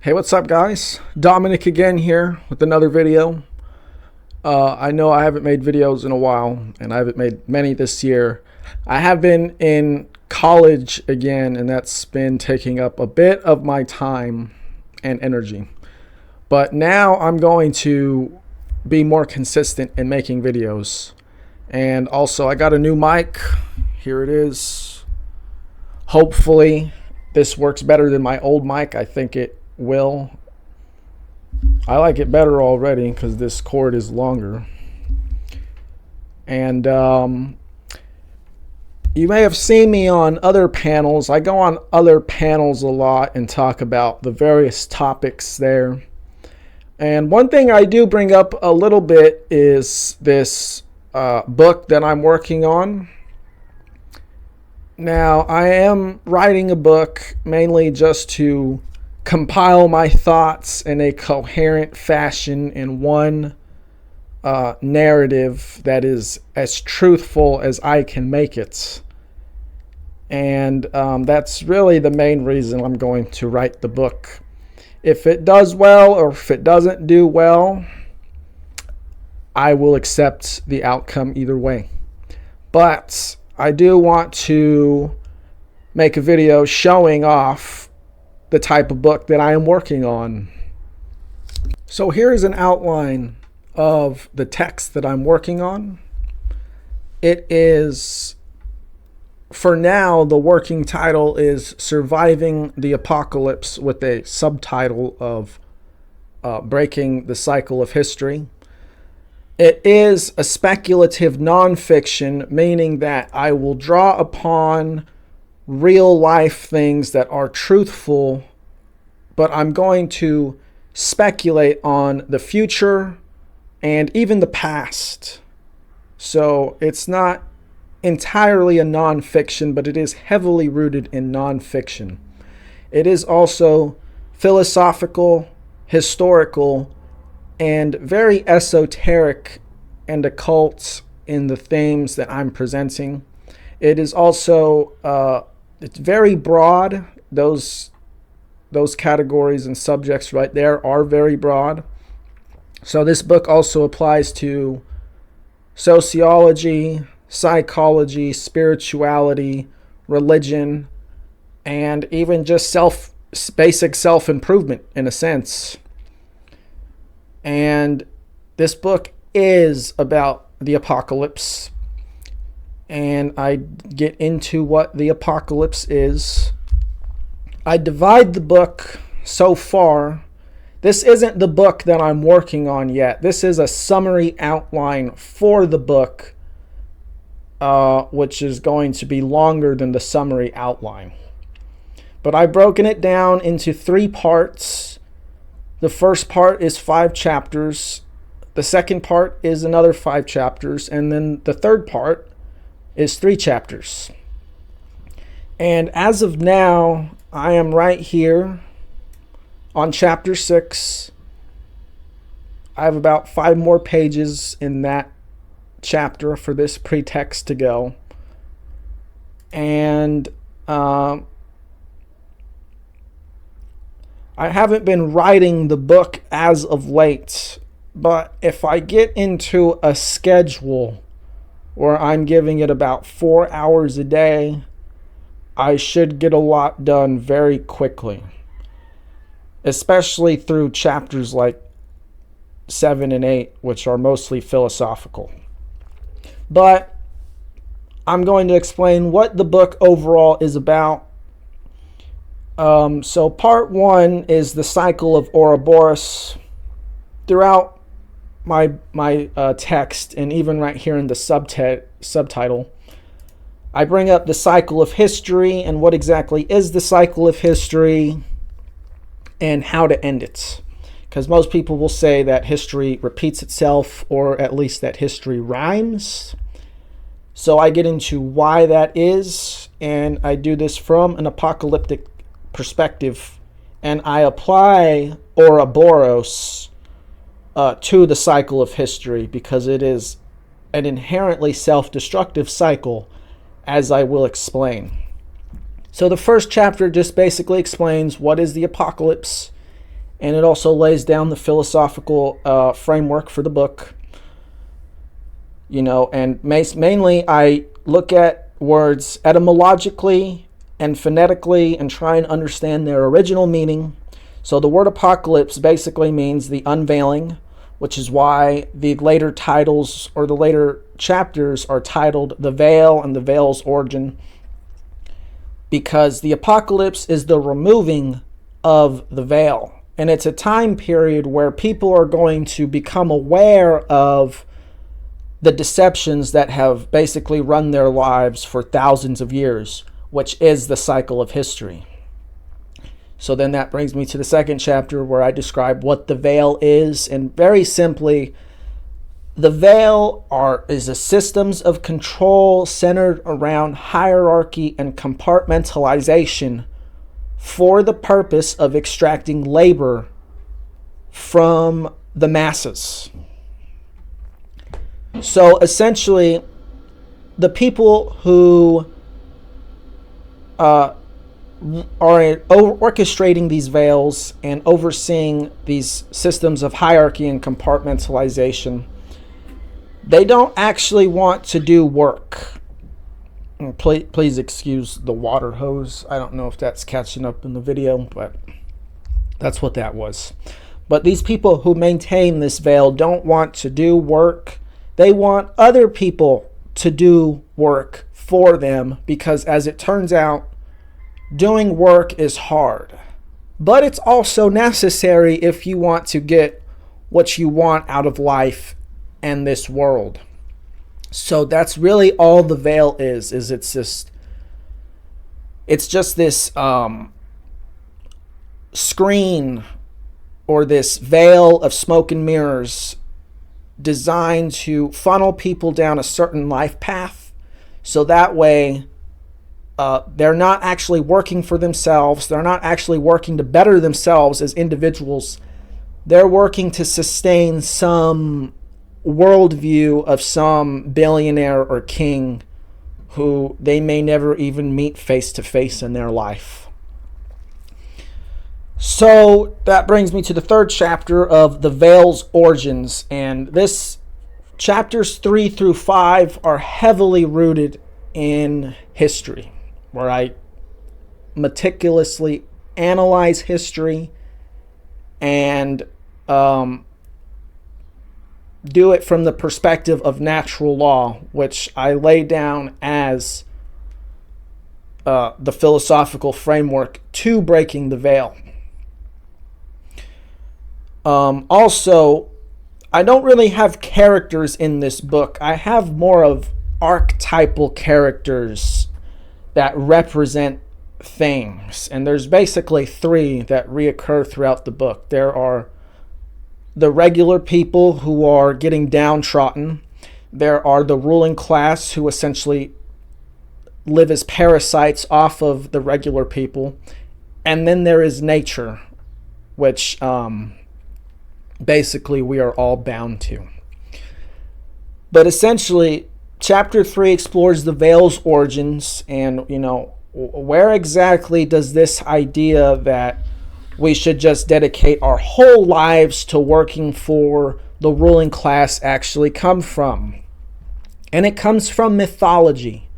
Hey, what's up, guys? Dominic again here with another video. I know I haven't made videos in a while, and I haven't made many this year. I have been in college again, and that's been taking up a bit of my time and energy. But now I'm going to be more consistent in making videos. And also, I got a new mic. Here it is. Hopefully, this works better than my old mic. I think it will. I like it better already because this cord is longer. And you may have seen me on other panels. I go on other panels a lot and talk about the various topics there. And one thing I do bring up a little bit is this book that I'm working on. Now, I am writing a book mainly just to compile my thoughts in a coherent fashion in one narrative that is as truthful as I can make it. And that's really the main reason I'm going to write the book. If it does well or if it doesn't do well, I will accept the outcome either way. But I do want to make a video showing off the type of book that I am working on. So here is an outline of the text that I'm working on. It is, for now, the working title is Surviving the Apocalypse, with a subtitle of Breaking the Cycle of History. It is a speculative nonfiction, meaning that I will draw upon real life things that are truthful, but I'm going to speculate on the future and even the past. So it's not entirely a nonfiction, but it is heavily rooted in nonfiction. It is also philosophical, historical, and very esoteric and occult in the themes that I'm presenting. It is also it's very broad. Those categories and subjects right there are very broad. So this book also applies to sociology, psychology, spirituality, religion, and even just basic self-improvement in a sense. And this book is about the apocalypse. And I get into what the apocalypse is. I divide the book so far. This isn't the book that I'm working on yet. This is a summary outline for the book, which is going to be longer than the summary outline. But I've broken it down into 3 parts. The first part is 5 chapters. The second part is another 5 chapters. And then the third part is 3 chapters. And as of now, I am right here on chapter 6. I have about 5 more pages in that chapter for this pretext to go. And I haven't been writing the book as of late, but if I get into a schedule where I'm giving it about 4 hours a day, I should get a lot done very quickly, especially through chapters like 7 and 8, which are mostly philosophical. But I'm going to explain what the book overall is about. So part 1 is the cycle of Ouroboros. Throughout my text, and even right here in the subtitle, I bring up the cycle of history and what exactly is the cycle of history and how to end it. Because most people will say that history repeats itself, or at least that history rhymes. So I get into why that is, and I do this from an apocalyptic perspective, and I apply Ouroboros to the cycle of history because it is an inherently self-destructive cycle, as I will explain. So the first chapter just basically explains what is the apocalypse and it also lays down the philosophical framework for the book. And mainly I look at words etymologically and phonetically and try and understand their original meaning. So the word apocalypse basically means the unveiling, which is why the later titles or the later chapters are titled The Veil and the Veil's Origin, because the apocalypse is the removing of the veil. And it's a time period where people are going to become aware of the deceptions that have basically run their lives for thousands of years, which is the cycle of history. So then that brings me to the second chapter, where I describe what the veil is. And very simply, the veil is a systems of control centered around hierarchy and compartmentalization for the purpose of extracting labor from the masses. So essentially, the people who are orchestrating these veils and overseeing these systems of hierarchy and compartmentalization, they don't actually want to do work. Please excuse the water hose. I don't know if that's catching up in the video, but that's what that was. But these people who maintain this veil don't want to do work. They want other people to do work for them, because as it turns out, doing work is hard. But it's also necessary if you want to get what you want out of life and this world. So that's really all the veil is it's just this screen, or this veil of smoke and mirrors, designed to funnel people down a certain life path, so that way they're not actually working for themselves. They're not actually working to better themselves as individuals. They're working to sustain some worldview of some billionaire or king who they may never even meet face to face in their life. So that brings me to the third chapter of The Veil's Origins. And this chapters 3 through 5 are heavily rooted in history, where I meticulously analyze history and do it from the perspective of natural law, which I lay down as the philosophical framework to breaking the veil. Also, I don't really have characters in this book. I have more of archetypal characters that represent things. And there's basically 3 that reoccur throughout the book. There are the regular people who are getting downtrodden. There are the ruling class who essentially live as parasites off of the regular people. And then there is nature, which basically we are all bound to. But essentially, chapter 3 explores the veil's origins, and where exactly does this idea that we should just dedicate our whole lives to working for the ruling class actually come from? And it comes from mythology.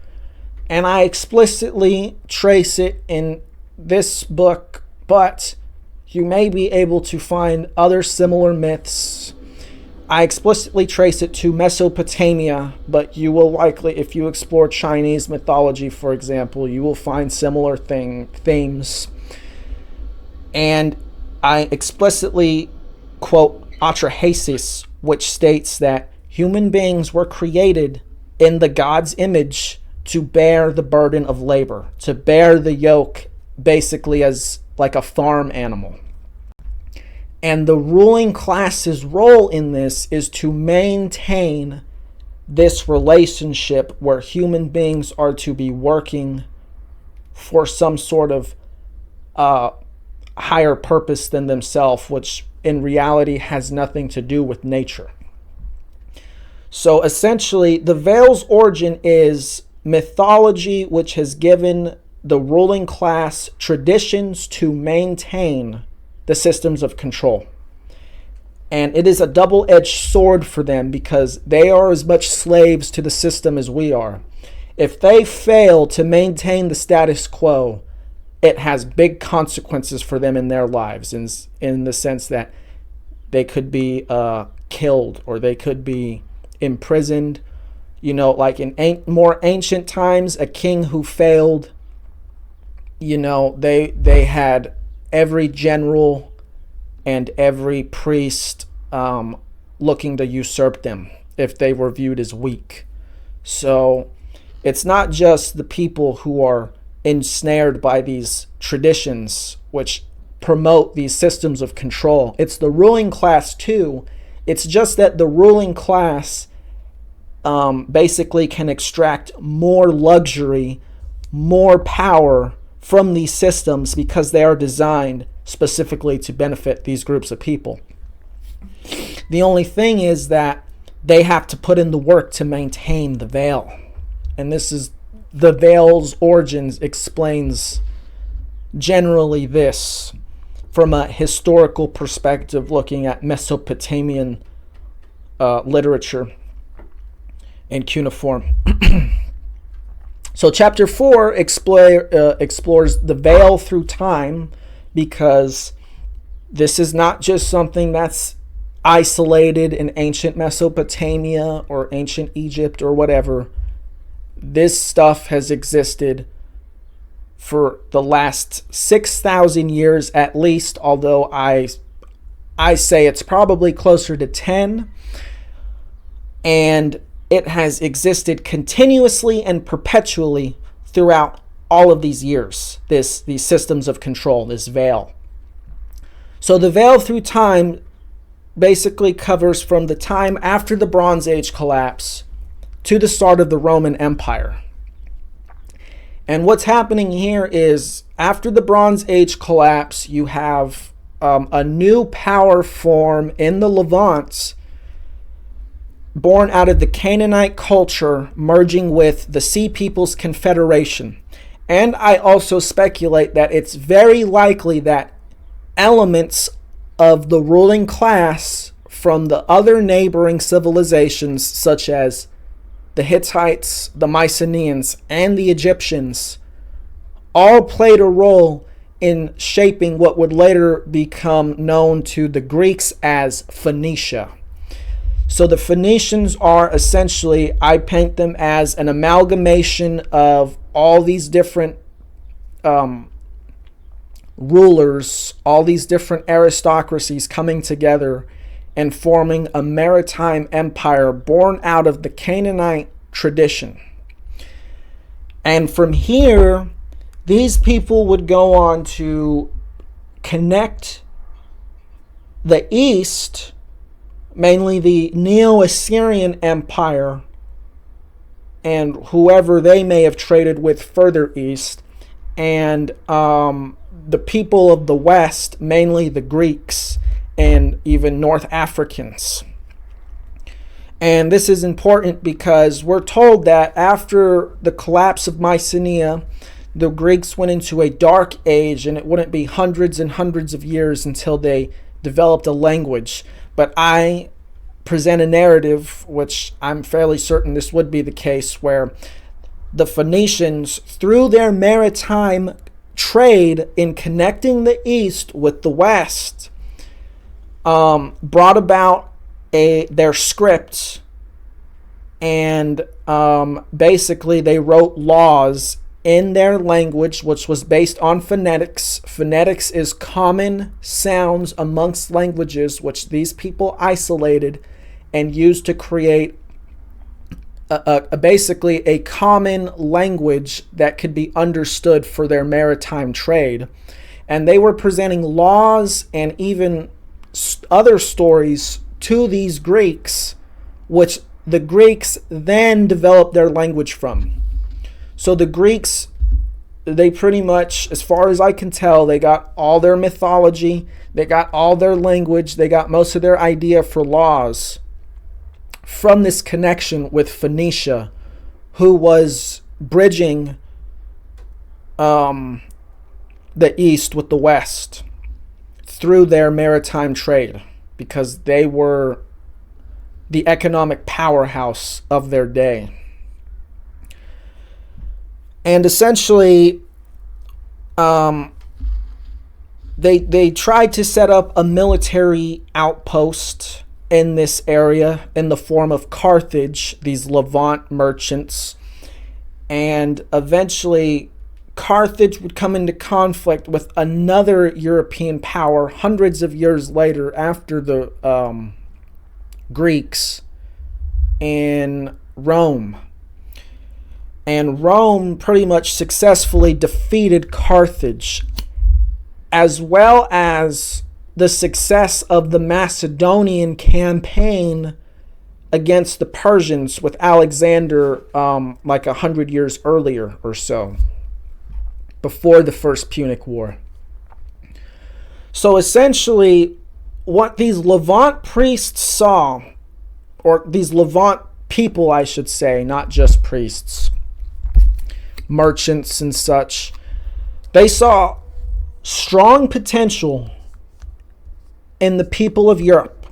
And I explicitly trace it in this book, but you may be able to find other similar myths. I explicitly trace it to Mesopotamia, but you will likely, if you explore Chinese mythology, for example, you will find similar themes. And I explicitly quote Atrahasis, which states that human beings were created in the God's image to bear the burden of labor, to bear the yoke, basically as like a farm animal. And the ruling class's role in this is to maintain this relationship where human beings are to be working for some sort of higher purpose than themselves, which in reality has nothing to do with nature. So essentially, the veil's origin is mythology which has given the ruling class traditions to maintain the systems of control. And it is a double-edged sword for them because they are as much slaves to the system as we are. If they fail to maintain the status quo, it has big consequences for them in their lives, in the sense that they could be killed or they could be imprisoned. Like in more ancient times, a king who failed, they had every general and every priest looking to usurp them if they were viewed as weak. So it's not just the people who are ensnared by these traditions which promote these systems of control. It's the ruling class too. It's just that the ruling class basically can extract more luxury, more power from these systems because they are designed specifically to benefit these groups of people. The only thing is that they have to put in the work to maintain the veil. And this is the veil's origins explains generally this from a historical perspective, looking at Mesopotamian literature and cuneiform. So chapter 4 explores the veil through time, because this is not just something that's isolated in ancient Mesopotamia or ancient Egypt or whatever. This stuff has existed for the last 6,000 years at least, although I say it's probably closer to 10. And it has existed continuously and perpetually throughout all of these years, these systems of control, this veil. So the veil through time basically covers from the time after the Bronze Age collapse to the start of the Roman Empire. And what's happening here is, after the Bronze Age collapse, you have a new power form in the Levant, born out of the Canaanite culture, merging with the Sea People's Confederation. And I also speculate that it's very likely that elements of the ruling class from the other neighboring civilizations, such as the Hittites, the Mycenaeans, and the Egyptians, all played a role in shaping what would later become known to the Greeks as Phoenicia. So the Phoenicians are essentially, I paint them as an amalgamation of all these different rulers, all these different aristocracies coming together and forming a maritime empire born out of the Canaanite tradition. And from here, these people would go on to connect the East, mainly the Neo-Assyrian Empire, and whoever they may have traded with further east, and the people of the West, mainly the Greeks and even North Africans. And this is important because we're told that after the collapse of Mycenae, the Greeks went into a dark age, and it wouldn't be hundreds and hundreds of years until they developed a language. But I present a narrative, which I'm fairly certain this would be the case, where the Phoenicians, through their maritime trade in connecting the East with the West, brought about their script, and basically they wrote laws in their language, which was based on phonetics. Phonetics is common sounds amongst languages, which these people isolated and used to create basically a common language that could be understood for their maritime trade. And they were presenting laws and even other stories to these Greeks, which the Greeks then developed their language from. So the Greeks, they pretty much, as far as I can tell, they got all their mythology, they got all their language, they got most of their idea for laws from this connection with Phoenicia, who was bridging the East with the West through their maritime trade, because they were the economic powerhouse of their day. And essentially, they tried to set up a military outpost in this area in the form of Carthage, these Levant merchants. And eventually, Carthage would come into conflict with another European power hundreds of years later, after the Greeks, in Rome. And Rome pretty much successfully defeated Carthage, as well as the success of the Macedonian campaign against the Persians with Alexander, like 100 years earlier or so, before the First Punic War. So essentially, what these Levant priests saw, or these Levant people, I should say, not just priests, merchants and such, they saw strong potential in the people of Europe,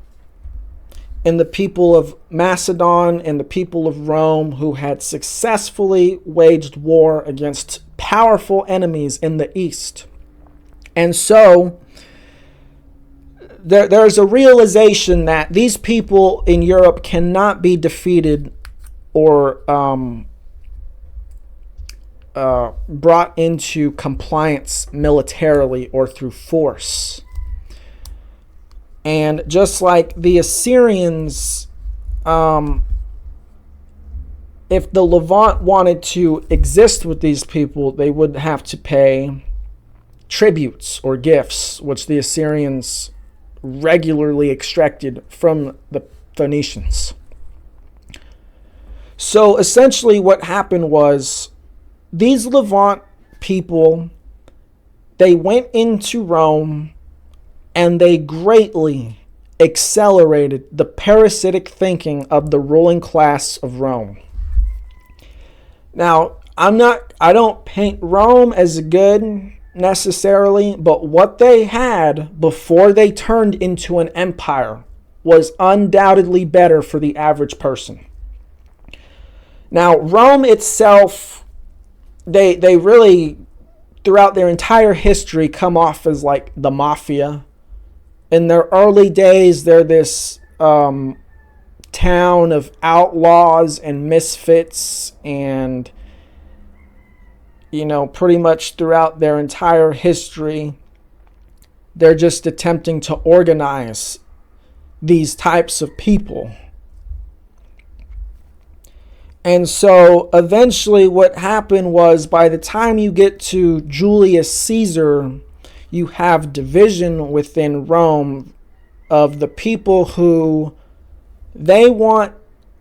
in the people of Macedon, and the people of Rome, who had successfully waged war against powerful enemies in the East. And so there's a realization that these people in Europe cannot be defeated or brought into compliance militarily or through force. And just like the Assyrians, if the Levant wanted to exist with these people, they would have to pay tributes or gifts, which the Assyrians regularly extracted from the Phoenicians. So essentially what happened was, these Levant people, they went into Rome and they greatly accelerated the parasitic thinking of the ruling class of Rome. Now, I don't paint Rome as good necessarily, but what they had before they turned into an empire was undoubtedly better for the average person. Now, Rome itself, they really, throughout their entire history, come off as like the mafia. In their early days, they're this town of outlaws and misfits, and pretty much throughout their entire history, they're just attempting to organize these types of people. And so eventually what happened was, by the time you get to Julius Caesar, you have division within Rome of the people who, they want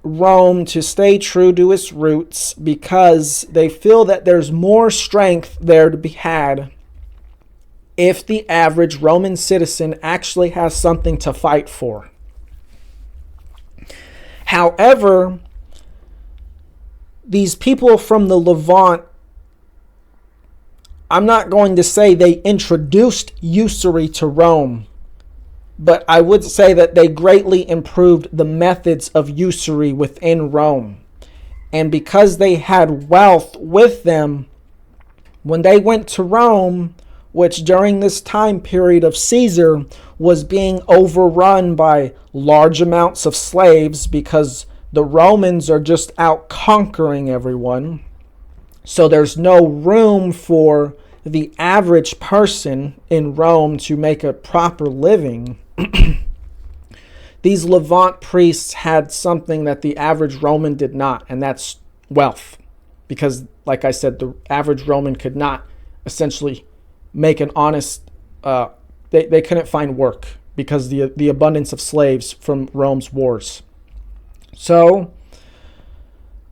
Rome to stay true to its roots because they feel that there's more strength there to be had if the average Roman citizen actually has something to fight for. However, these people from the Levant, I'm not going to say they introduced usury to Rome, but I would say that they greatly improved the methods of usury within Rome. And because they had wealth with them, when they went to Rome, which during this time period of Caesar was being overrun by large amounts of slaves, because the Romans are just out conquering everyone. So there's no room for the average person in Rome to make a proper living. These Levant priests had something that the average Roman did not, and that's wealth. Because, like I said, the average Roman could not essentially make an honest... They couldn't find work because the abundance of slaves from Rome's wars. So,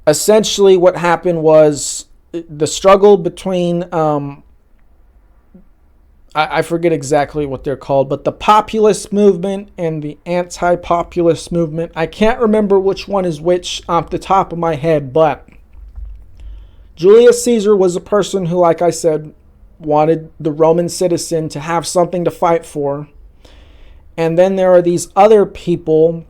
essentially what happened was the struggle between... I forget exactly what they're called, but the populist movement and the anti-populist movement. I can't remember which one is which off the top of my head, but Julius Caesar was a person who, like I said, wanted the Roman citizen to have something to fight for. And then there are these other people.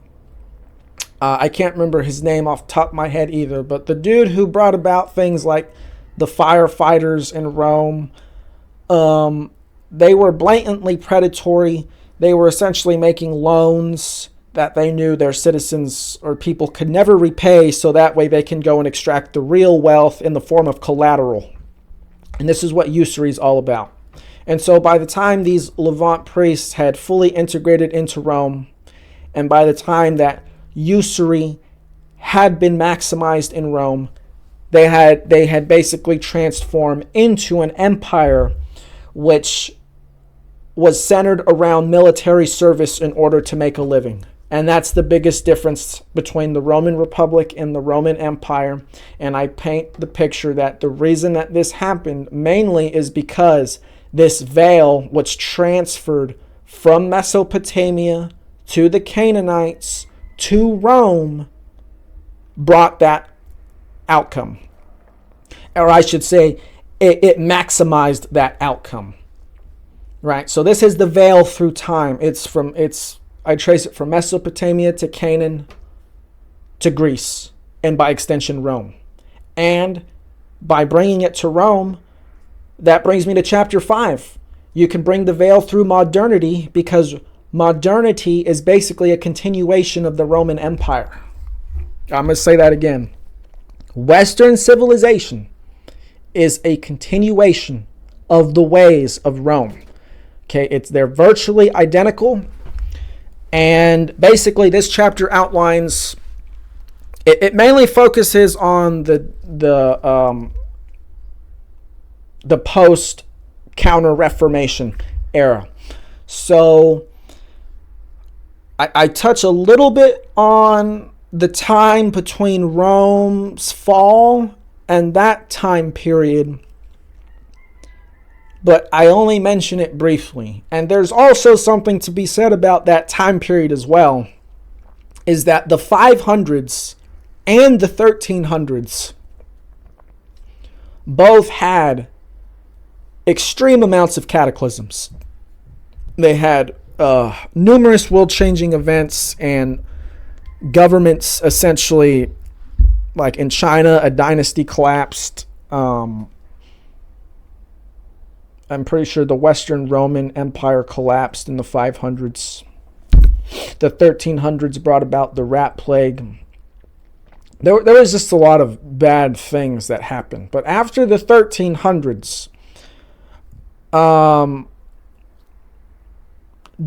I can't remember his name off the top of my head either, but the dude who brought about things like the firefighters in Rome, they were blatantly predatory. They were essentially making loans that they knew their citizens or people could never repay, so that way they can go and extract the real wealth in the form of collateral. And this is what usury is all about. And so by the time these Levant priests had fully integrated into Rome, and by the time that usury had been maximized in Rome, they had basically transformed into an empire which was centered around military service in order to make a living. And that's the biggest difference between the Roman Republic and the Roman Empire. And I paint the picture that the reason that this happened mainly is because this veil, which transferred from Mesopotamia to the Canaanites to Rome, brought that outcome. Or I should say, it maximized that outcome. Right? So this is the veil through time. I trace it from Mesopotamia to Canaan to Greece, and by extension Rome. And by bringing it to Rome, that brings me to chapter 5. You can bring the veil through modernity, because modernity is basically a continuation of the Roman Empire. I'm going to say that again. Western civilization is a continuation of the ways of Rome. Okay, they're virtually identical. And basically this chapter outlines, it mainly focuses on the post Counter-Reformation era. So I touch a little bit on the time between Rome's fall and that time period, but I only mention it briefly. And there's also something to be said about that time period as well, is that the 500s and the 1300s both had extreme amounts of cataclysms. They had numerous world-changing events, and governments essentially, like in China, a dynasty collapsed. I'm pretty sure the Western Roman Empire collapsed in the 500s. The 1300s brought about the rat plague. There was just a lot of bad things that happened. But after the 1300s,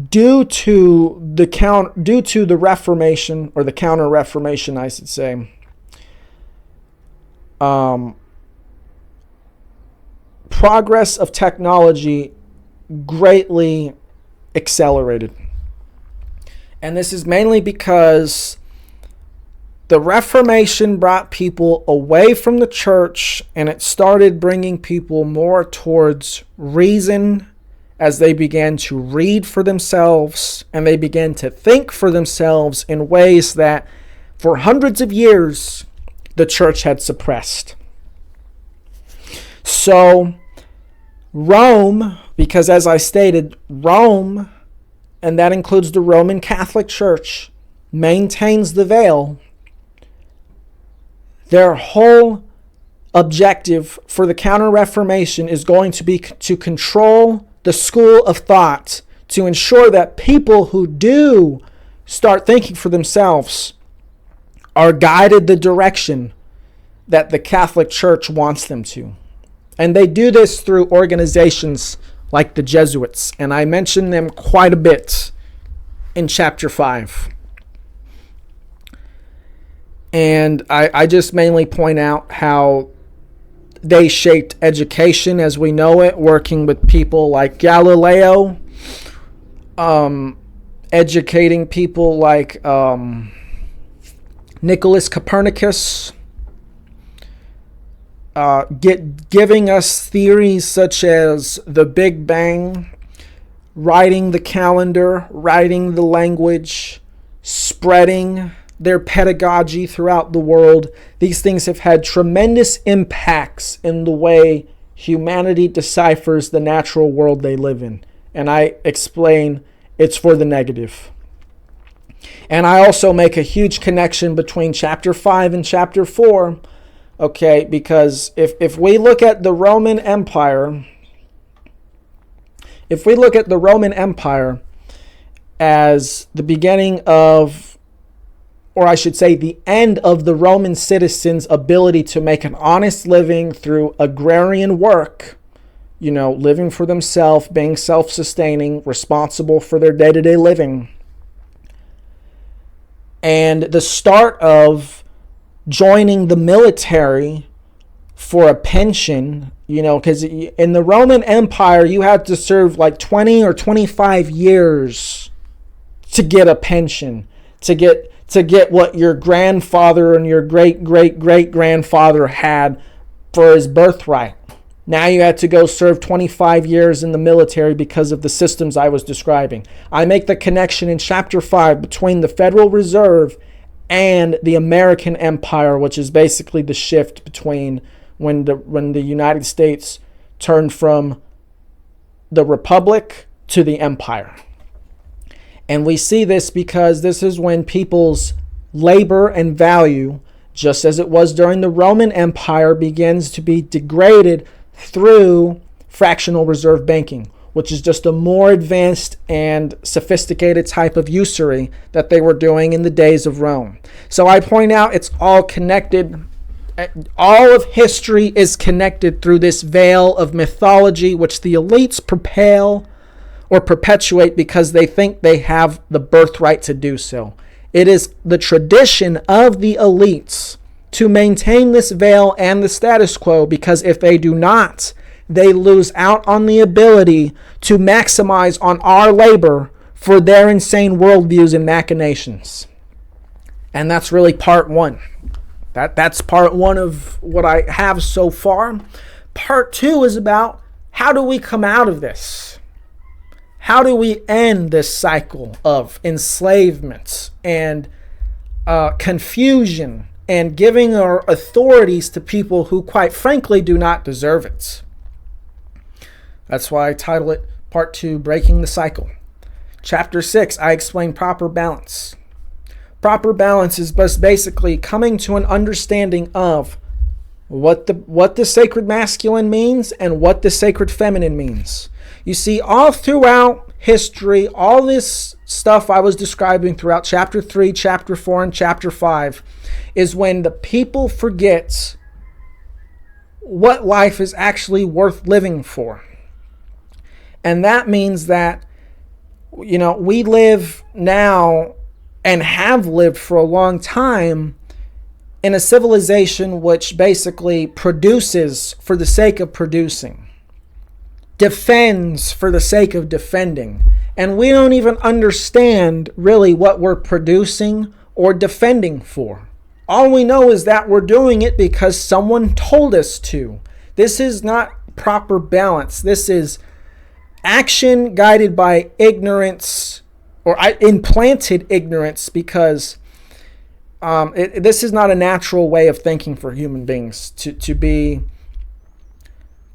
due to the Reformation, or the Counter-Reformation, I should say, progress of technology greatly accelerated. And this is mainly because the Reformation brought people away from the church, and it started bringing people more towards reason as they began to read for themselves, and they began to think for themselves in ways that for hundreds of years the church had suppressed. So Rome, because as I stated, Rome, and that includes the Roman Catholic Church, maintains the veil. Their whole objective for the Counter-Reformation is going to be to control the school of thought, to ensure that people who do start thinking for themselves are guided the direction that the Catholic Church wants them to. And they do this through organizations like the Jesuits, and I mention them quite a bit in chapter 5. And I just mainly point out how they shaped education as we know it, working with people like Galileo, educating people like Nicholas Copernicus, giving us theories such as the Big Bang, writing the calendar, writing the language, spreading their pedagogy throughout the world. These things have had tremendous impacts in the way humanity deciphers the natural world they live in. And I explain it's for the negative. And I also make a huge connection between chapter 5 and chapter 4, okay, because if we look at the Roman Empire, as the beginning of, or I should say the end of the Roman citizens' ability to make an honest living through agrarian work, living for themselves, being self-sustaining, responsible for their day-to-day living, and the start of joining the military for a pension, because in the Roman Empire, you had to serve like 20 or 25 years to get a pension, to get what your grandfather and your great-great-great-grandfather had for his birthright. Now you had to go serve 25 years in the military because of the systems I was describing. I make the connection in chapter 5 between the Federal Reserve and the American Empire, which is basically the shift between when the United States turned from the Republic to the Empire. And we see this because this is when people's labor and value, just as it was during the Roman Empire, begins to be degraded through fractional reserve banking, which is just a more advanced and sophisticated type of usury that they were doing in the days of Rome. So I point out it's all connected. All of history is connected through this veil of mythology, which the elites propel or perpetuate because they think they have the birthright to do so. It is the tradition of the elites to maintain this veil and the status quo, because if they do not, they lose out on the ability to maximize on our labor for their insane worldviews and machinations. And that's really part one. That's part one of what I have so far. Part two is about how do we come out of this? How do we end this cycle of enslavement and confusion and giving our authorities to people who, quite frankly, do not deserve it? That's why I title it Part 2, Breaking the Cycle. Chapter 6, I explain proper balance. Proper balance is basically coming to an understanding of what the sacred masculine means and what the sacred feminine means. You see, all throughout history, all this stuff I was describing throughout chapter 3, chapter 4, and chapter 5 is when the people forget what life is actually worth living for. And that means that, we live now and have lived for a long time in a civilization which basically produces for the sake of producing, defends for the sake of defending. And we don't even understand really what we're producing or defending for. All we know is that we're doing it because someone told us to. This is not proper balance. This is action guided by ignorance, or implanted ignorance, because this is not a natural way of thinking for human beings to be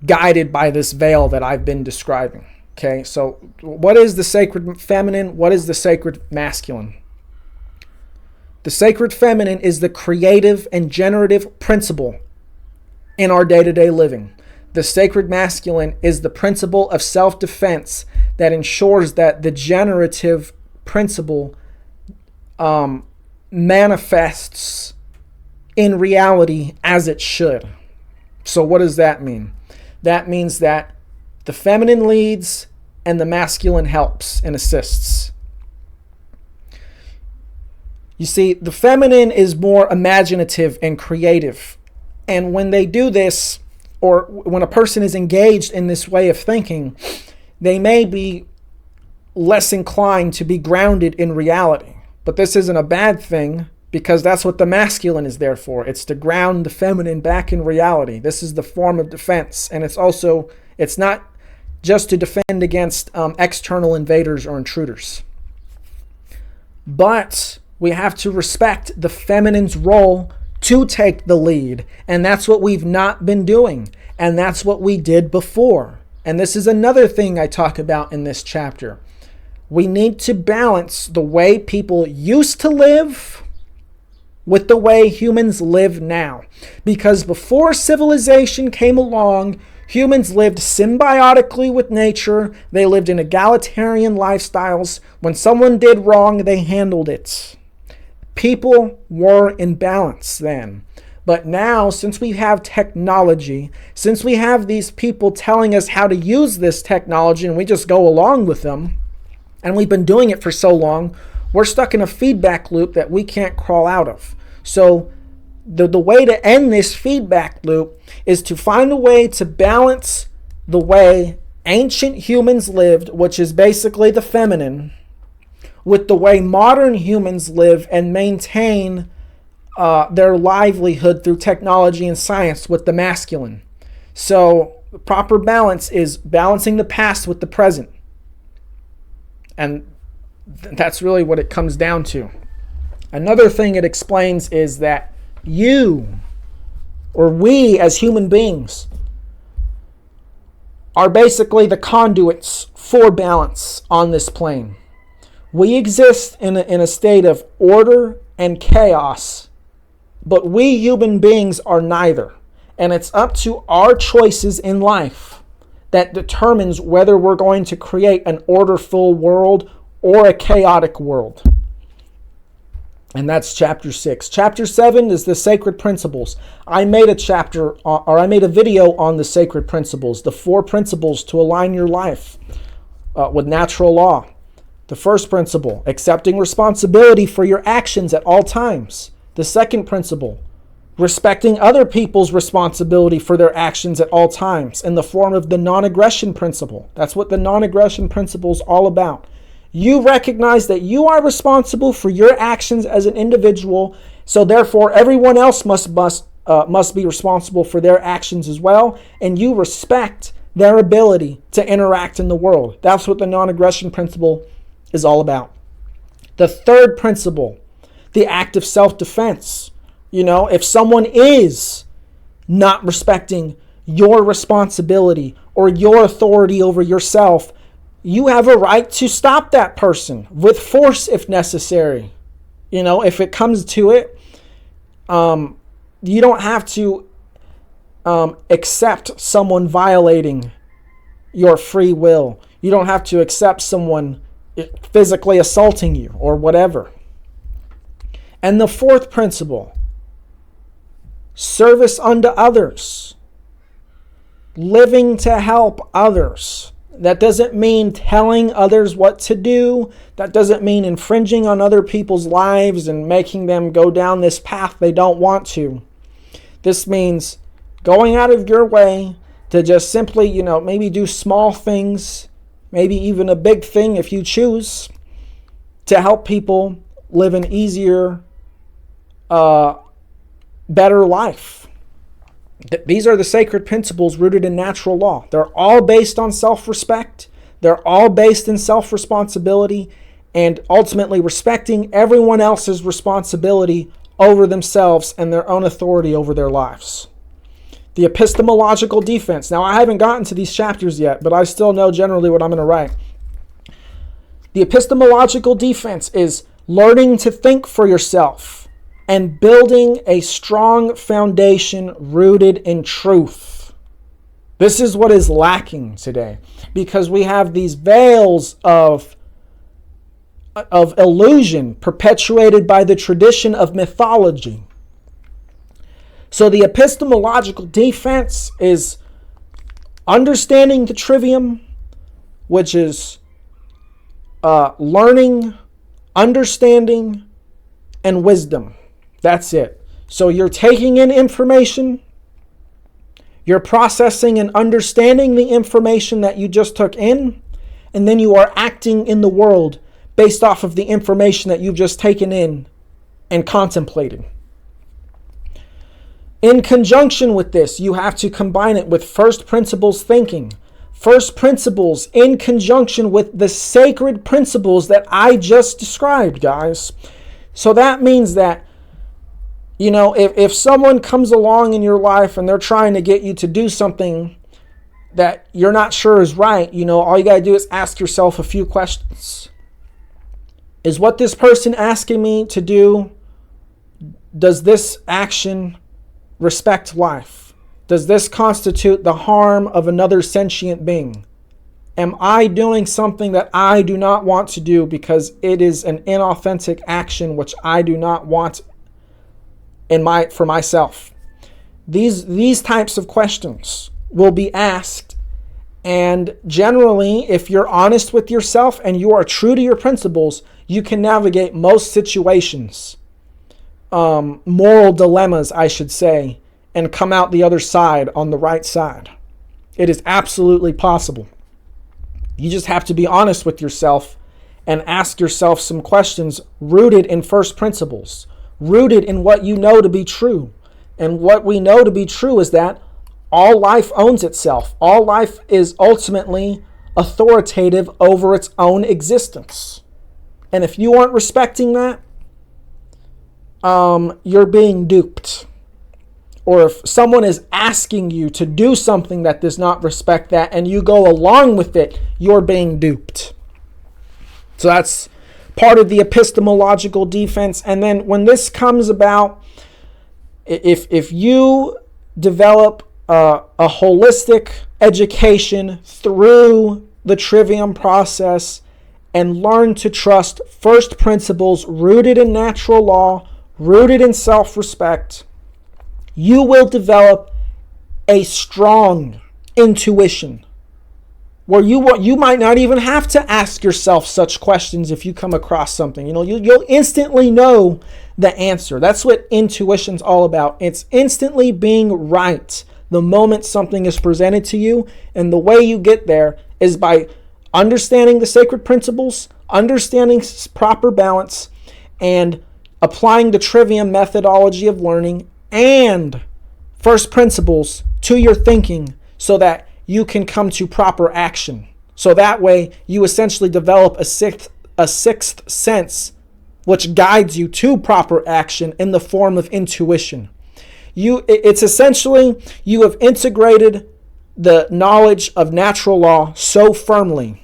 guided by this veil that I've been describing. Okay, so what is the sacred feminine? What is the sacred masculine? The sacred feminine is the creative and generative principle in our day-to-day living. The sacred masculine is the principle of self-defense that ensures that the generative principle manifests in reality as it should. So what does that mean? That means that the feminine leads and the masculine helps and assists. You see, the feminine is more imaginative and creative. And when they do this, or when a person is engaged in this way of thinking, they may be less inclined to be grounded in reality. But this isn't a bad thing, because that's what the masculine is there for. It's to ground the feminine back in reality. This is the form of defense. And it's not just to defend against external invaders or intruders. But we have to respect the feminine's role to take the lead. And that's what we've not been doing. And that's what we did before. And this is another thing I talk about in this chapter. We need to balance the way people used to live with the way humans live now. Because before civilization came along, humans lived symbiotically with nature. They lived in egalitarian lifestyles. When someone did wrong, they handled it. People were in balance then. But now, since we have technology, since we have these people telling us how to use this technology and we just go along with them, and we've been doing it for so long, we're stuck in a feedback loop that we can't crawl out of. So the way to end this feedback loop is to find a way to balance the way ancient humans lived, which is basically the feminine, with the way modern humans live and maintain their livelihood through technology and science with the masculine. So the proper balance is balancing the past with the present. And that's really what it comes down to. Another thing it explains is that you, or we as human beings, are basically the conduits for balance on this plane. We exist in a state of order and chaos, but we human beings are neither. And it's up to our choices in life that determines whether we're going to create an orderful world or a chaotic world. And that's chapter 6. Chapter 7 is the sacred principles. I made a video on the sacred principles, the 4 principles to align your life with natural law. The first principle, accepting responsibility for your actions at all times. The second principle, respecting other people's responsibility for their actions at all times in the form of the non-aggression principle. That's what the non-aggression principle is all about. You recognize that you are responsible for your actions as an individual, so therefore everyone else must be responsible for their actions as well, and you respect their ability to interact in the world. That's what the non-aggression principle is all about. The third principle, the act of self-defense. You know, if someone is not respecting your responsibility or your authority over yourself, you have a right to stop that person with force if necessary. You know, if it comes to it, you don't have to accept someone violating your free will. You don't have to accept someone physically assaulting you or whatever. And the fourth principle, service unto others, living to help others. That doesn't mean telling others what to do. That doesn't mean infringing on other people's lives and making them go down this path they don't want to. This means going out of your way to just simply, maybe do small things, maybe even a big thing if you choose, to help people live an easier, better life. These are the sacred principles rooted in natural law. They're all based on self-respect. They're all based in self-responsibility and ultimately respecting everyone else's responsibility over themselves and their own authority over their lives. The epistemological defense. Now, I haven't gotten to these chapters yet, but I still know generally what I'm going to write. The epistemological defense is learning to think for yourself and building a strong foundation rooted in truth. This is what is lacking today because we have these veils of illusion perpetuated by the tradition of mythology. So the epistemological defense is understanding the trivium, which is learning, understanding, and wisdom. That's it. So you're taking in information, you're processing and understanding the information that you just took in, and then you are acting in the world based off of the information that you've just taken in and contemplated. In conjunction with this, you have to combine it with first principles thinking. First principles in conjunction with the sacred principles that I just described, guys. So that means that, if someone comes along in your life and they're trying to get you to do something that you're not sure is right, all you got to do is ask yourself a few questions. Is what this person asking me to do, does this action respect life? Does this constitute the harm of another sentient being? Am I doing something that I do not want to do because it is an inauthentic action which I do not want for myself? These types of questions will be asked, and generally, if you're honest with yourself and you are true to your principles, you can navigate most situations, moral dilemmas, I should say, and come out the other side on the right side. It is absolutely possible. You just have to be honest with yourself and ask yourself some questions rooted in first principles, rooted in what you know to be true. And what we know to be true is that all life owns itself. All life is ultimately authoritative over its own existence. And if you aren't respecting that, you're being duped. Or if someone is asking you to do something that does not respect that and you go along with it, you're being duped. So that's part of the epistemological defense. And then when this comes about, if you develop a holistic education through the trivium process and learn to trust first principles rooted in natural law, rooted in self-respect, you will develop a strong intuition where you might not even have to ask yourself such questions if you come across something. You'll instantly know the answer. That's what intuition's all about. It's instantly being right the moment something is presented to you, and the way you get there is by understanding the sacred principles, understanding proper balance, and applying the trivium methodology of learning and first principles to your thinking so that you can come to proper action. So that way you essentially develop a sixth sense which guides you to proper action in the form of intuition. It's essentially you have integrated the knowledge of natural law so firmly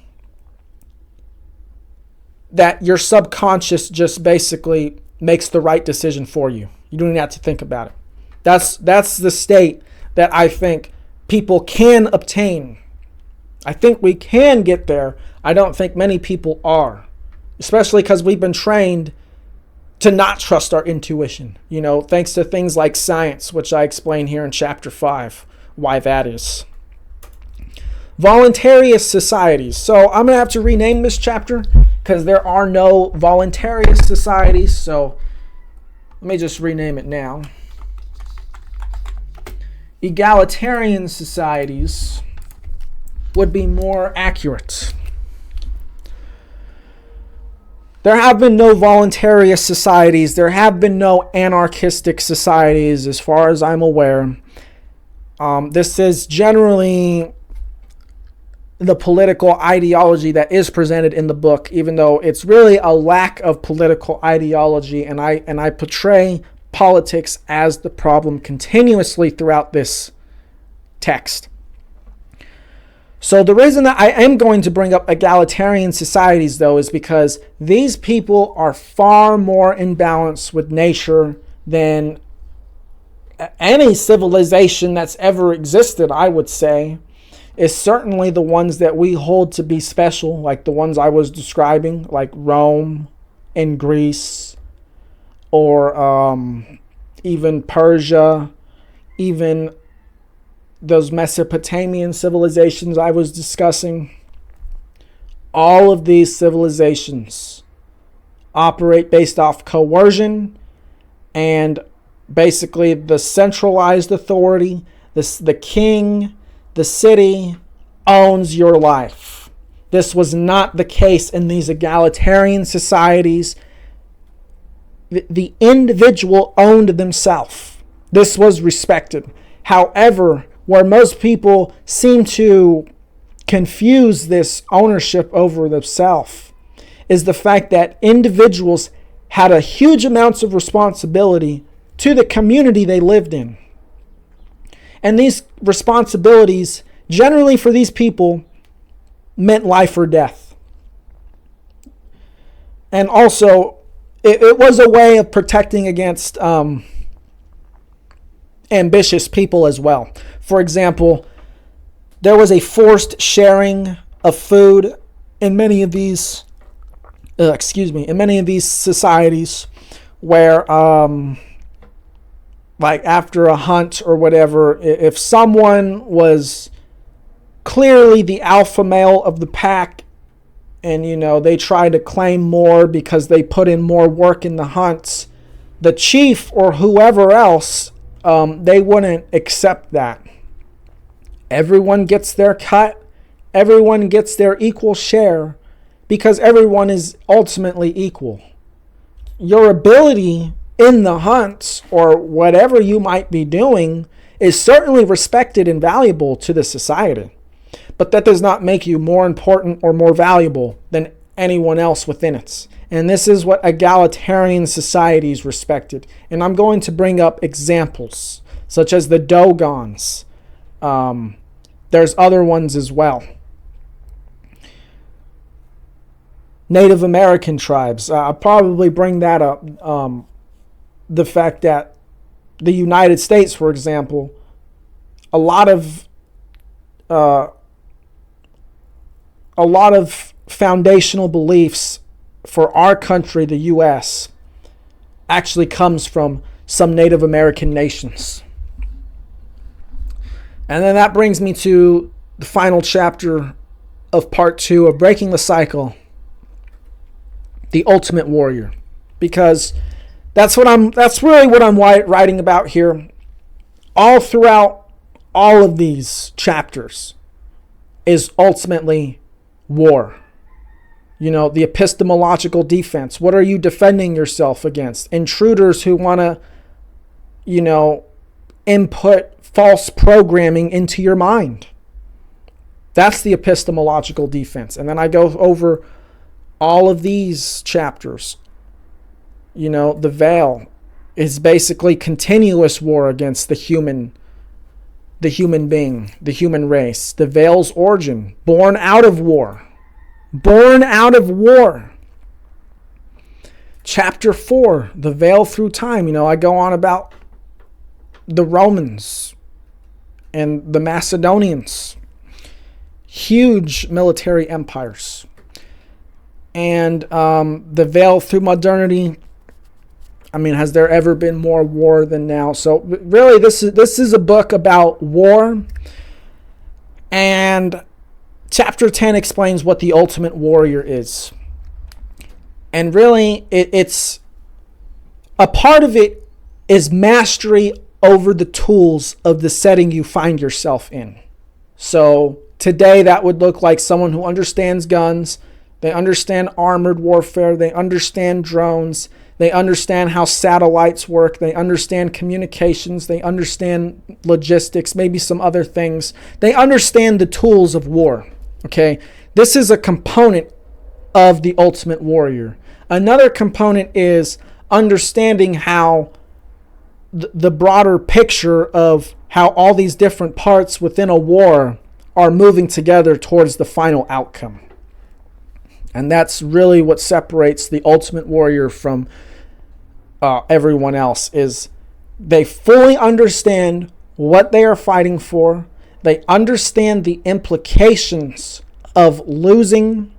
that your subconscious just basically makes the right decision for you. You don't even have to think about it. That's the state that I think people can obtain. I think we can get there. I don't think many people are, especially because we've been trained to not trust our intuition, thanks to things like science, which I explain here in chapter 5, why that is. Voluntarist societies. So I'm going to have to rename this chapter because there are no voluntarist societies. So let me just rename it now. Egalitarian societies would be more accurate. There have been no voluntarist societies. There have been no anarchistic societies as far as I'm aware. This is generally the political ideology that is presented in the book, even though it's really a lack of political ideology, and I portray politics as the problem continuously throughout this text. So the reason that I am going to bring up egalitarian societies, though, is because these people are far more in balance with nature than any civilization that's ever existed, I would say. Is certainly the ones that we hold to be special, like the ones I was describing, like Rome and Greece, or even Persia, even those Mesopotamian civilizations I was discussing. All of these civilizations operate based off coercion and basically the centralized authority, the king, the city owns your life. This was not the case in these egalitarian societies. The individual owned themselves. This was respected. However, where most people seem to confuse this ownership over themselves is the fact that individuals had a huge amounts of responsibility to the community they lived in. And these responsibilities, generally for these people, meant life or death. And also, it was a way of protecting against ambitious people as well. For example, there was a forced sharing of food in many of these societies where like after a hunt or whatever, if someone was clearly the alpha male of the pack and they tried to claim more because they put in more work in the hunts, the chief or whoever else, they wouldn't accept that. Everyone gets their cut, everyone gets their equal share, because everyone is ultimately equal. Your ability in the hunts or whatever you might be doing is certainly respected and valuable to the society. But that does not make you more important or more valuable than anyone else within it. And this is what egalitarian societies respected. And I'm going to bring up examples, such as the Dogons. There's other ones as well. Native American tribes. I'll probably bring that up. The fact that the United States, for example, a lot of foundational beliefs for our country, the U.S., actually comes from some Native American nations. And then that brings me to the final chapter of part 2 of Breaking the Cycle, the Ultimate Warrior, because that's really what I'm writing about here. All throughout all of these chapters is ultimately war. The epistemological defense. What are you defending yourself against? Intruders who want to, input false programming into your mind. That's the epistemological defense. And then I go over all of these chapters. The veil is basically continuous war against the human being, the human race. The veil's origin, born out of war. Born out of war. Chapter 4, the veil through time. I go on about the Romans and the Macedonians. Huge military empires. And the veil through modernity. Has there ever been more war than now? So really, this is a book about war. And chapter 10 explains what the ultimate warrior is. And really, it's a part of it is mastery over the tools of the setting you find yourself in. So today that would look like someone who understands guns, they understand armored warfare, they understand drones, they understand how satellites work, they understand communications, they understand logistics, maybe some other things. They understand the tools of war. Okay? This is a component of the ultimate warrior. Another component is understanding how the broader picture of how all these different parts within a war are moving together towards the final outcome. And that's really what separates the ultimate warrior from everyone else, is they fully understand what they are fighting for. They understand the implications of losing,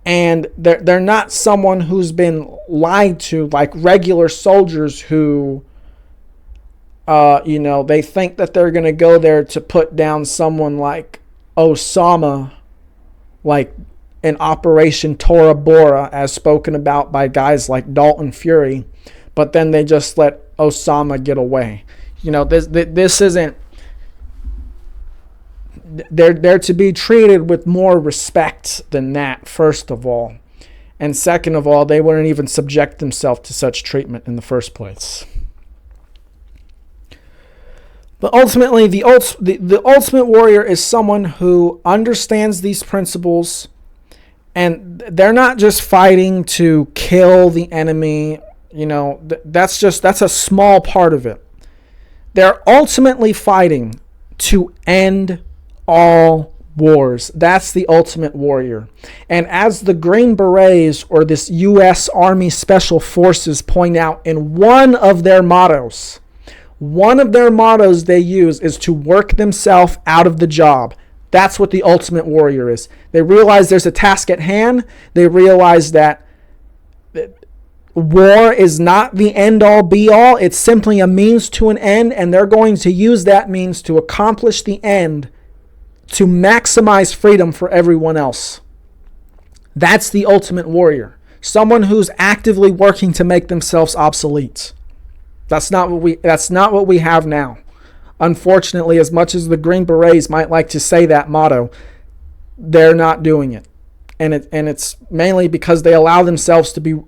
and they're not someone who's been lied to like regular soldiers who they think that they're going to go there to put down someone like Osama, like in Operation Tora Bora, as spoken about by guys like Dalton Fury, but then they just let Osama get away. This isn't. They're to be treated with more respect than that, first of all. And second of all, they wouldn't even subject themselves to such treatment in the first place. But ultimately, the ultimate warrior is someone who understands these principles, and they're not just fighting to kill the enemy. That's a small part of it. They're ultimately fighting to end all wars. That's the ultimate warrior. And as the Green Berets, or this U.S. Army Special Forces, point out in one of their mottos they use is to work themselves out of the job. That's what the ultimate warrior is. They realize there's a task at hand. They realize that war is not the end-all be-all. It's simply a means to an end, and they're going to use that means to accomplish the end, to maximize freedom for everyone else. That's the ultimate warrior. Someone who's actively working to make themselves obsolete. That's not what we have now. Unfortunately, as much as the Green Berets might like to say that motto, they're not doing it. And it's mainly because they allow themselves to be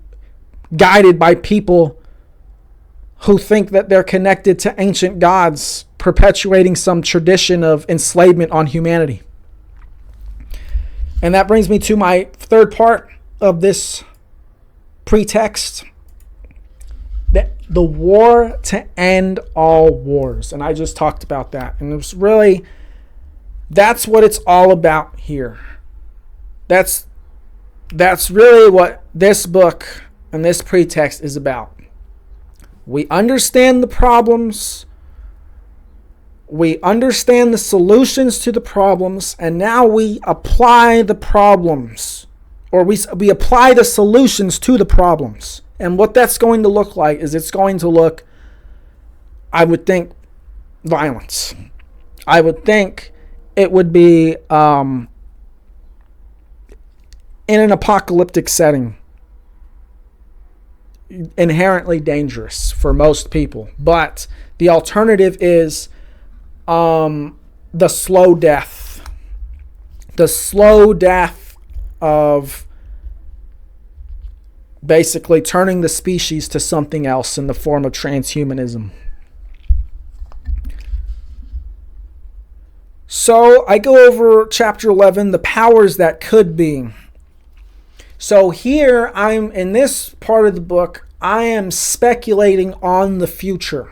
guided by people who think that they're connected to ancient gods, perpetuating some tradition of enslavement on humanity. And that brings me to my third part of this pretext, the war to end all wars. And I just talked about that. And it's really, that's what it's all about here. That's really what this book and this pretext is about. We understand the problems. We understand the solutions to the problems. And now we apply the problems, or we apply the solutions to the problems. And what that's going to look like is it's going to look, I would think, violence. I would think it would be in an apocalyptic setting, inherently dangerous for most people. But the alternative is the slow death. The slow death of basically turning the species to something else in the form of transhumanism. So I go over chapter 11, the powers that could be. So here in this part of the book, I am speculating on the future.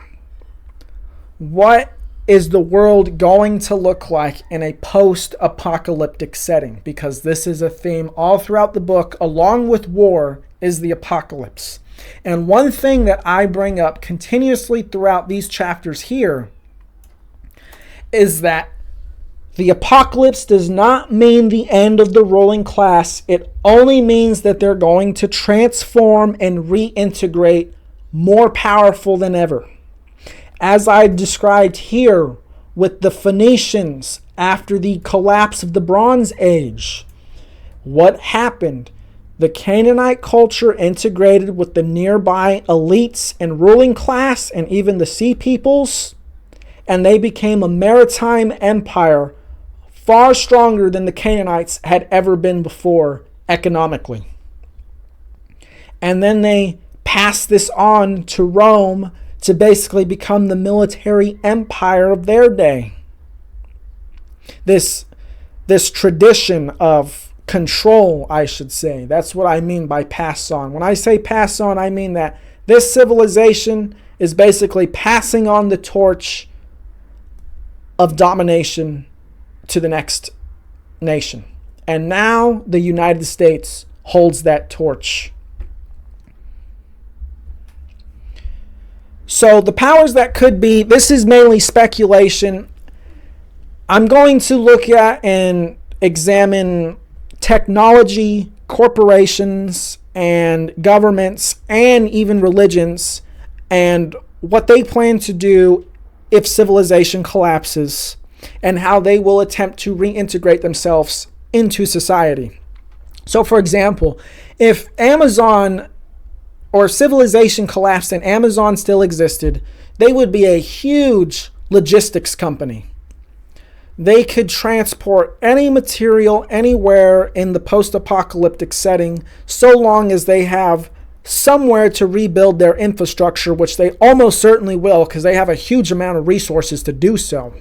What is the world going to look like in a post-apocalyptic setting? Because this is a theme all throughout the book, along with war, is the apocalypse. And one thing that I bring up continuously throughout these chapters here is that the apocalypse does not mean the end of the ruling class. It only means that they're going to transform and reintegrate more powerful than ever. As I described here with the Phoenicians after the collapse of the Bronze Age, what happened? The Canaanite culture integrated with the nearby elites and ruling class and even the sea peoples, and they became a maritime empire far stronger than the Canaanites had ever been before economically. And then they passed this on to Rome to basically become the military empire of their day. This tradition of control, I should say. That's what I mean by pass on. When I say pass on, I mean that this civilization is basically passing on the torch of domination to the next nation. And now the United States holds that torch. So the powers that could be, this is mainly speculation. I'm going to look at and examine technology, corporations, and governments, and even religions, and what they plan to do if civilization collapses, and how they will attempt to reintegrate themselves into society. So, for example, if Amazon or civilization collapsed and Amazon still existed, they would be a huge logistics company. They could transport any material anywhere in the post-apocalyptic setting, so long as they have somewhere to rebuild their infrastructure, which they almost certainly will, because they have a huge amount of resources to do so.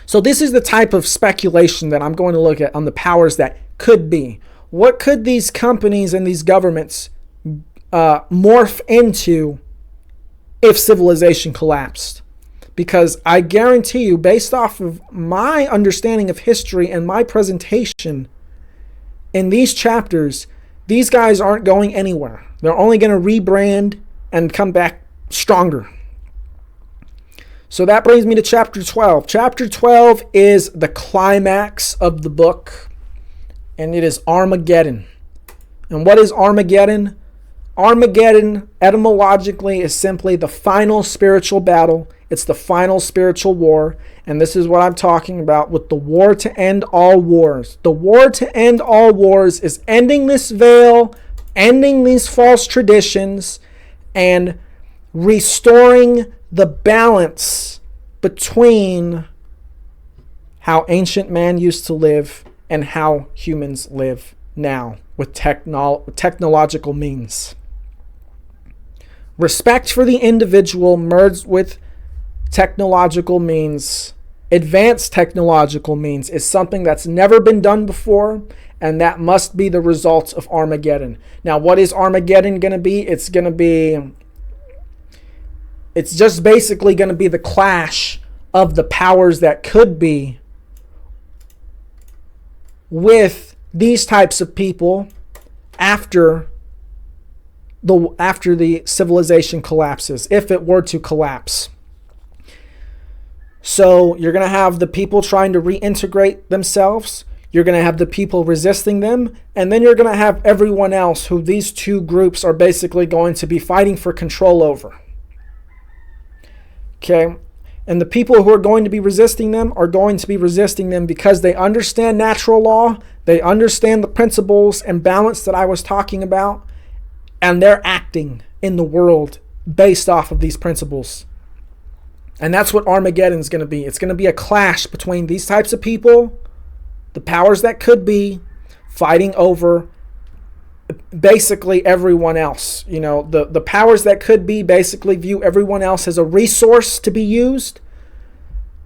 So this is the type of speculation that I'm going to look at on the powers that could be. What could these companies and these governments morph into if civilization collapsed? Because I guarantee you, based off of my understanding of history and my presentation in these chapters, these guys aren't going anywhere. They're only going to rebrand and come back stronger. So that brings me to chapter 12. Chapter 12 is the climax of the book, and it is Armageddon. And what is Armageddon? Armageddon, etymologically, is simply the final spiritual battle. It's the final spiritual war. And this is what I'm talking about with the war to end all wars. The war to end all wars is ending this veil, ending these false traditions, and restoring the balance between how ancient man used to live and how humans live now with technological means. Respect for the individual merged with technological means, advanced technological means, is something that's never been done before, and that must be the result of Armageddon. Now, what is Armageddon going to be? It's just basically going to be the clash of the powers that could be with these types of people after the civilization collapses, if it were to collapse. So you're going to have the people trying to reintegrate themselves. You're going to have the people resisting them. And then you're going to have everyone else who these two groups are basically going to be fighting for control over. Okay? And the people who are going to be resisting them are going to be resisting them because they understand natural law. They understand the principles and balance that I was talking about. And they're acting in the world based off of these principles. And that's what Armageddon is going to be. It's going to be a clash between these types of people, the powers that could be, fighting over basically everyone else. You know, the powers that could be basically view everyone else as a resource to be used.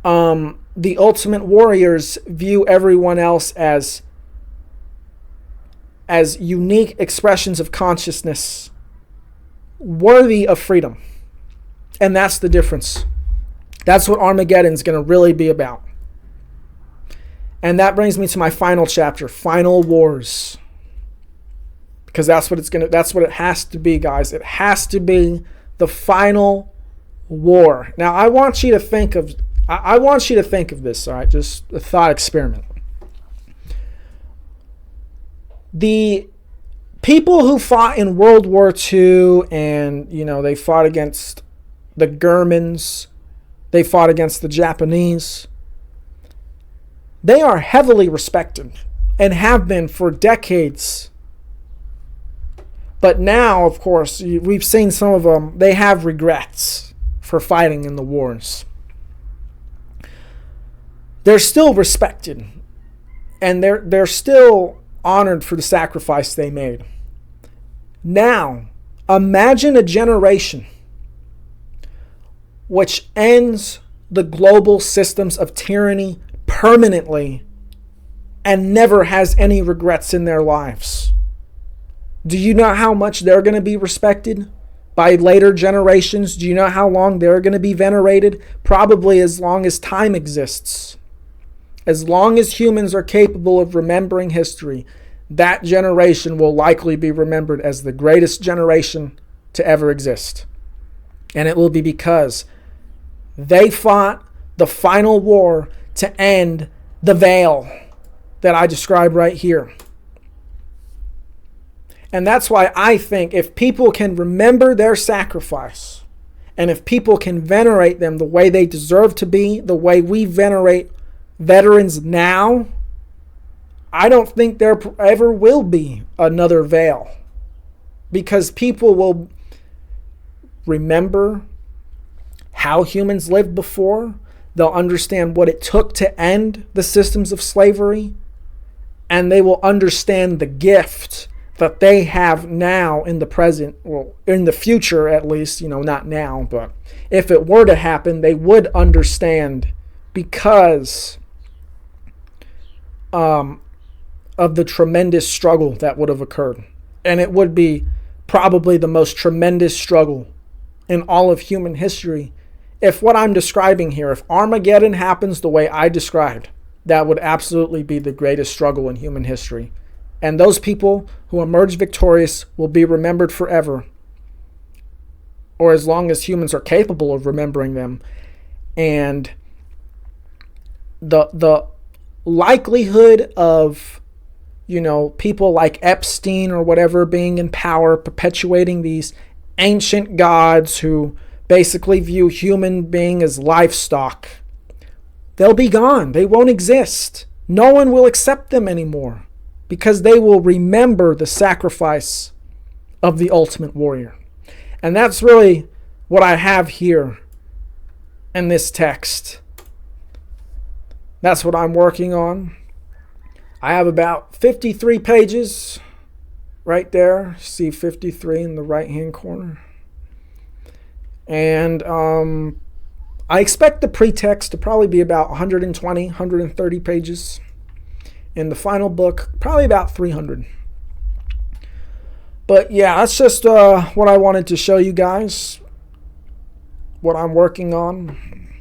The ultimate warriors view everyone else as unique expressions of consciousness worthy of freedom. And that's the difference. That's what Armageddon is going to really be about. And that brings me to my final chapter, Final Wars. Because that's what it has to be, guys. It has to be the final war. Now, I want you to think of this, all right? Just a thought experiment. The people who fought in World War II, and they fought against the Germans, they fought against the Japanese. They are heavily respected and have been for decades. But now, of course, we've seen some of them, they have regrets for fighting in the wars. They're still respected, and they're still honored for the sacrifice they made. Now, imagine a generation which ends the global systems of tyranny permanently and never has any regrets in their lives. Do you know how much they're going to be respected by later generations? Do you know how long they're going to be venerated? Probably as long as time exists. As long as humans are capable of remembering history, that generation will likely be remembered as the greatest generation to ever exist. And it will be because they fought the final war to end the veil that I described right here. And that's why I think if people can remember their sacrifice, and if people can venerate them the way they deserve to be, the way we venerate veterans now, I don't think there ever will be another veil. Because people will remember how humans lived before. They'll understand what it took to end the systems of slavery. And they will understand the gift that they have now in the present, well, in the future at least, not now, but if it were to happen, they would understand because of the tremendous struggle that would have occurred. And it would be probably the most tremendous struggle in all of human history if what I'm describing here, if Armageddon happens the way I described, that would absolutely be the greatest struggle in human history. And those people who emerge victorious will be remembered forever, or as long as humans are capable of remembering them. And the likelihood of, people like Epstein or whatever being in power, perpetuating these ancient gods who basically view human being as livestock, they'll be gone. They won't exist. No one will accept them anymore because they will remember the sacrifice of the ultimate warrior. And that's really what I have here in this text. That's what I'm working on. I have about 53 pages right there. See 53 in the right-hand corner. And I expect the pretext to probably be about 120, 130 pages. And the final book, probably about 300. But yeah, that's just what I wanted to show you guys. What I'm working on.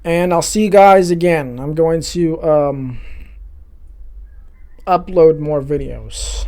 And I'll see you guys again. I'm going to upload more videos.